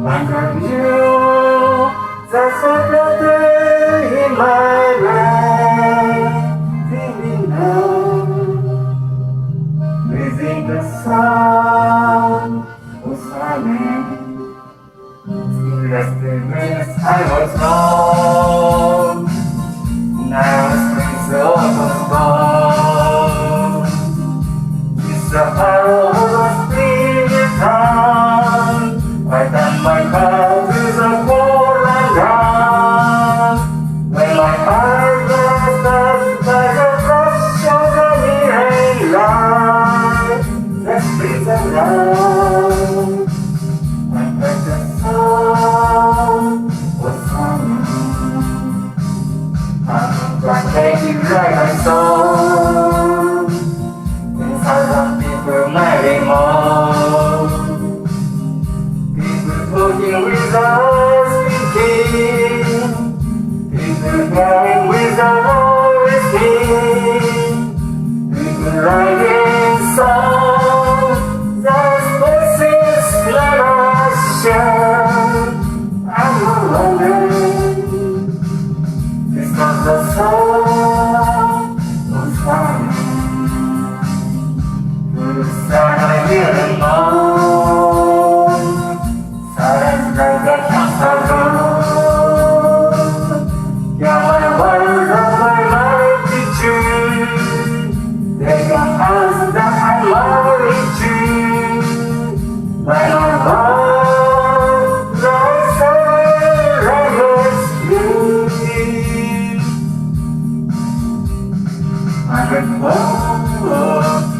Under you, that's another day in my life. Feeling love, breathing the sound of silence. In less than minutes I was wrong. Now springs overflow. It's the power of a spirit time. I turn my back to the cold and dark. When my heart was touched by the flash of the neon light, the streets of love, I heard the sound of silence. I'm taking like my soul inside some people mighty more. People talking without speaking, people hearing without listening, people writing songs that voices never share. I'm no longer from the sound of silence. To the sound I hear and know, silence like a cancer road. Yeah, my words are my life to choose. They can ask that I love it too. But my heart lies silent, you. I can walk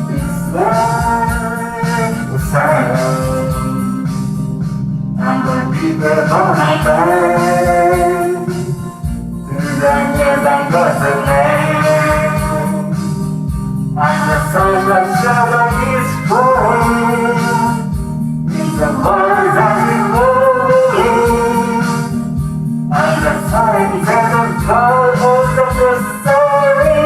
this life of silence. I'm gonna be there on my bed through the years and God's name. I'm the soul that shadow is falling in the world that we hold. I'm the silent that the of the story.